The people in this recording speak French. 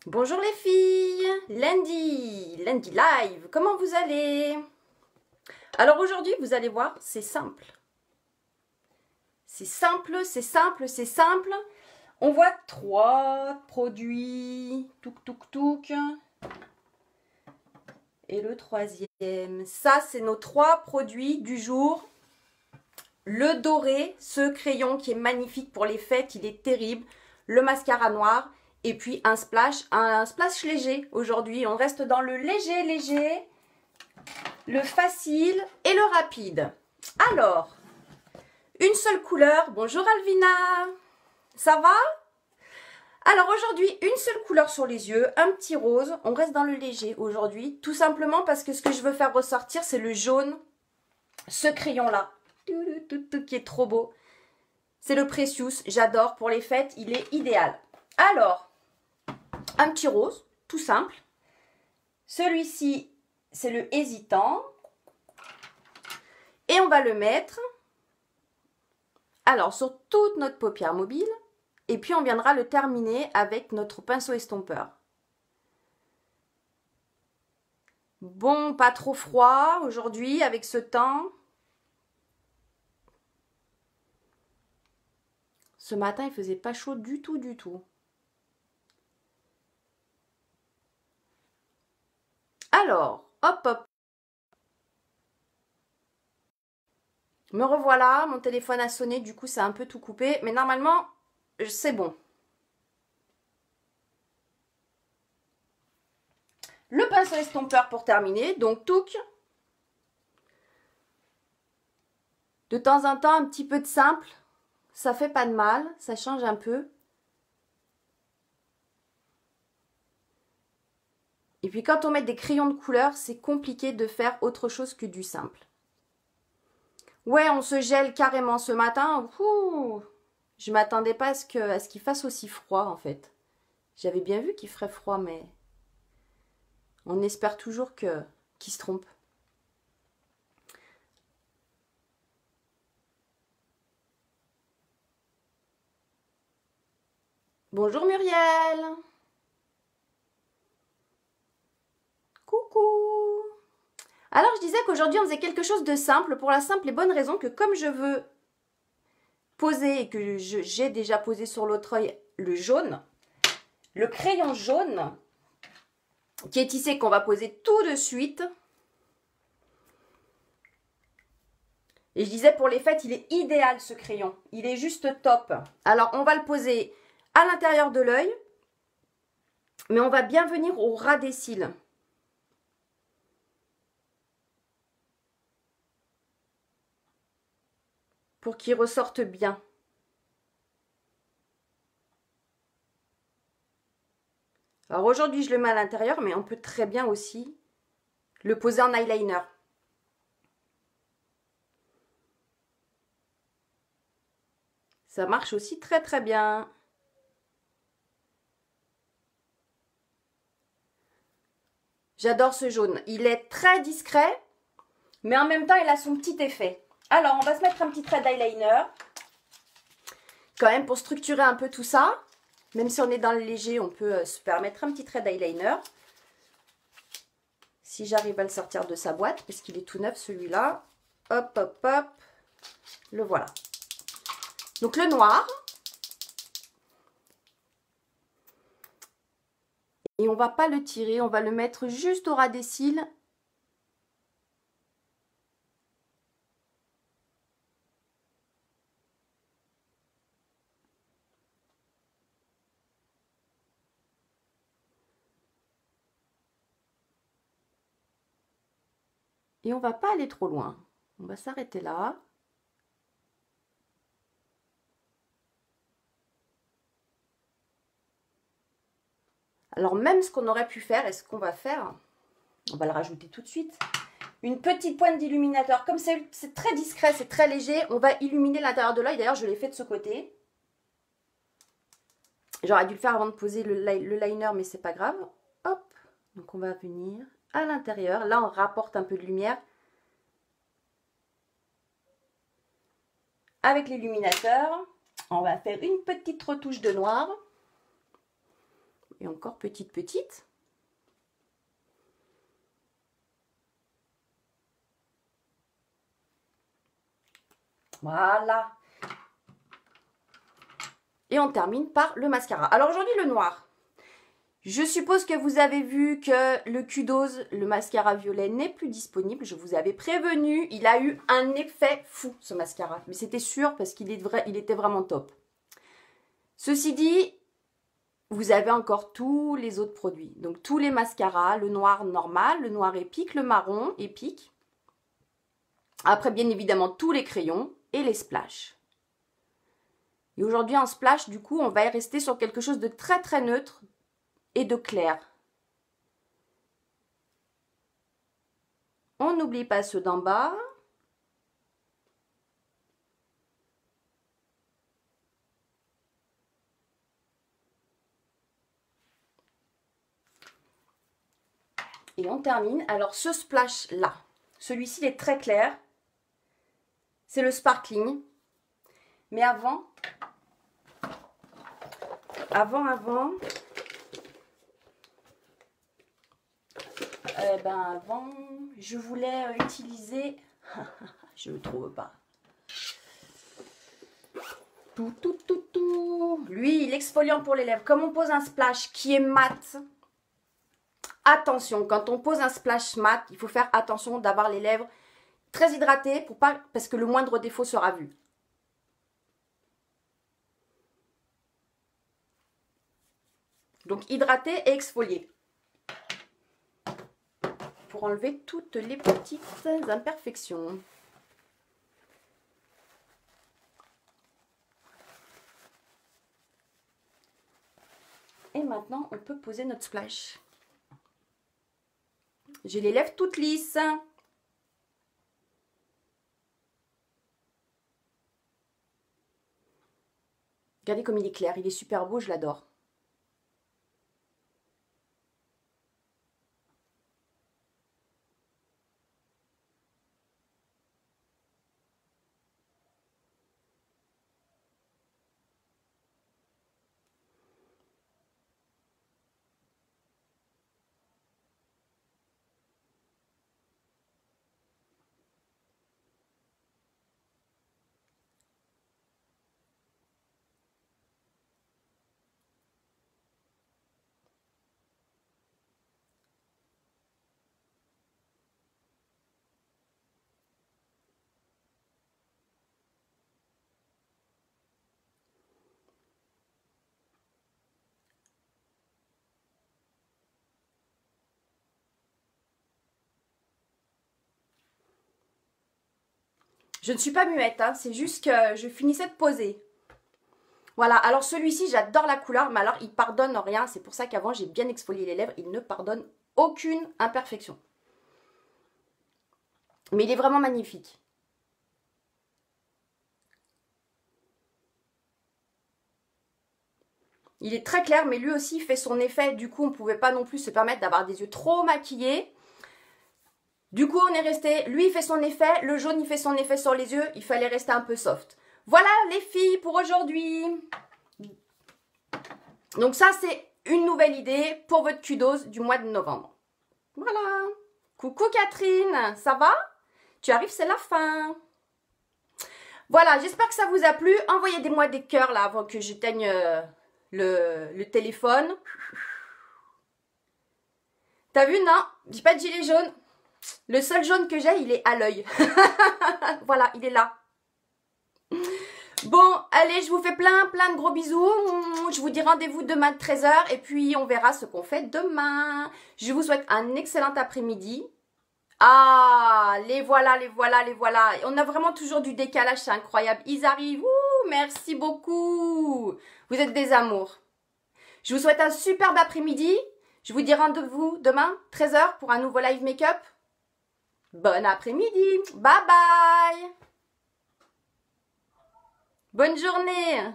Bonjour les filles, lundi live, comment vous allez? Alors aujourd'hui, vous allez voir, c'est simple. C'est simple, c'est simple, c'est simple. On voit 3 produits, touk touk touk. Et le troisième, ça c'est nos 3 produits du jour. Le doré, ce crayon qui est magnifique pour les fêtes, il est terrible. Le mascara noir. Et puis un splash léger aujourd'hui. On reste dans le léger, le facile et le rapide. Alors, une seule couleur. Bonjour Alvina, ça va? Alors aujourd'hui, une seule couleur sur les yeux, un petit rose. On reste dans le léger aujourd'hui, tout simplement parce que ce que je veux faire ressortir, c'est le jaune. Ce crayon-là, qui est trop beau. C'est le Precious, j'adore. Pour les fêtes, il est idéal. Alors, un petit rose, tout simple. Celui-ci, c'est le hésitant. Et on va le mettre, alors, sur toute notre paupière mobile. Et puis, on viendra le terminer avec notre pinceau estompeur. Bon, pas trop froid aujourd'hui avec ce temps. Ce matin, il faisait pas chaud du tout, du tout. Alors, hop, hop. Me revoilà, mon téléphone a sonné, du coup, ça a un peu tout coupé. Mais normalement, c'est bon. Le pinceau estompeur pour terminer. Donc, touc. De temps en temps, un petit peu de simple. Ça fait pas de mal, ça change un peu. Et puis quand on met des crayons de couleur, c'est compliqué de faire autre chose que du simple. Ouais, on se gèle carrément ce matin. Ouh, je m'attendais pas à ce qu'il fasse aussi froid en fait. J'avais bien vu qu'il ferait froid, mais on espère toujours qu'il se trompe. Bonjour Muriel. Coucou. Alors je disais qu'aujourd'hui on faisait quelque chose de simple pour la simple et bonne raison que comme je veux poser et que j'ai déjà posé sur l'autre œil le jaune, le crayon jaune qui est tissé qu'on va poser tout de suite. Et je disais pour les fêtes, il est idéal ce crayon. Il est juste top. Alors on va le poser à l'intérieur de l'œil, mais on va bien venir au ras des cils. Pour qu'il ressorte bien. Alors aujourd'hui, je le mets à l'intérieur, mais on peut très bien aussi le poser en eyeliner. Ça marche aussi très très bien. J'adore ce jaune. Il est très discret, mais en même temps, il a son petit effet. Alors, on va se mettre un petit trait d'eyeliner. Quand même, pour structurer un peu tout ça. Même si on est dans le léger, on peut se permettre un petit trait d'eyeliner. Si j'arrive à le sortir de sa boîte, parce qu'il est tout neuf celui-là. Hop, hop, hop. Le voilà. Donc le noir. Et on va pas le tirer, on va le mettre juste au ras des cils. Et on va pas aller trop loin. On va s'arrêter là. Alors même ce qu'on aurait pu faire, et ce qu'on va faire, on va le rajouter tout de suite. Une petite pointe d'illuminateur. Comme c'est très discret, c'est très léger, on va illuminer l'intérieur de l'œil. D'ailleurs, je l'ai fait de ce côté. J'aurais dû le faire avant de poser le liner, mais c'est pas grave. Hop. Donc on va venir à l'intérieur. Là, on rapporte un peu de lumière. Avec l'illuminateur, on va faire une petite retouche de noir. Et encore petite, petite. Voilà. Et on termine par le mascara. Alors aujourd'hui, le noir. Je suppose que vous avez vu que le Q-Dose, le mascara violet, n'est plus disponible. Je vous avais prévenu. Il a eu un effet fou, ce mascara. Mais c'était sûr parce qu'il était vraiment top. Ceci dit, vous avez encore tous les autres produits. Donc tous les mascaras, le noir normal, le noir épique, le marron épique. Après, bien évidemment, tous les crayons et les splashes. Et aujourd'hui, en splash, du coup, on va rester sur quelque chose de très très neutre et de clair. On n'oublie pas ceux d'en bas. Et on termine. Alors, ce splash-là, celui-ci, il est très clair. C'est le sparkling. Mais avant, je voulais utiliser, je ne le trouve pas. Lui, l'exfoliant pour les lèvres. Comme on pose un splash qui est mat, attention, quand on pose un splash mat, il faut faire attention d'avoir les lèvres très hydratées parce que le moindre défaut sera vu. Donc hydrater et exfolier. Pour enlever toutes les petites imperfections. Et maintenant, on peut poser notre splash. J'ai les lèvres toutes lisses. Regardez comme il est clair, il est super beau, je l'adore. Je ne suis pas muette, hein, c'est juste que je finissais de poser. Voilà, alors celui-ci, j'adore la couleur, mais alors il pardonne rien. C'est pour ça qu'avant, j'ai bien exfolié les lèvres. Il ne pardonne aucune imperfection. Mais il est vraiment magnifique. Il est très clair, mais lui aussi fait son effet. Du coup, on ne pouvait pas non plus se permettre d'avoir des yeux trop maquillés. Du coup, on est resté, lui il fait son effet, le jaune il fait son effet sur les yeux, il fallait rester un peu soft. Voilà les filles pour aujourd'hui. Donc ça c'est une nouvelle idée pour votre Q-Dose du mois de novembre. Voilà. Coucou Catherine, ça va? Tu arrives, c'est la fin. Voilà, j'espère que ça vous a plu. Envoyez-moi des cœurs là avant que j'éteigne le téléphone. T'as vu, non? J'ai pas de gilet jaune. Le seul jaune que j'ai, il est à l'œil. Voilà, il est là. Bon, allez, je vous fais plein de gros bisous. Je vous dis rendez-vous demain de 13 h et puis on verra ce qu'on fait demain. Je vous souhaite un excellent après-midi. Ah, les voilà, les voilà, les voilà. On a vraiment toujours du décalage, c'est incroyable. Ils arrivent. Ouh, merci beaucoup. Vous êtes des amours. Je vous souhaite un superbe après-midi. Je vous dis rendez-vous demain, 13 h pour un nouveau live make-up. Bon après-midi. Bye bye. Bonne journée.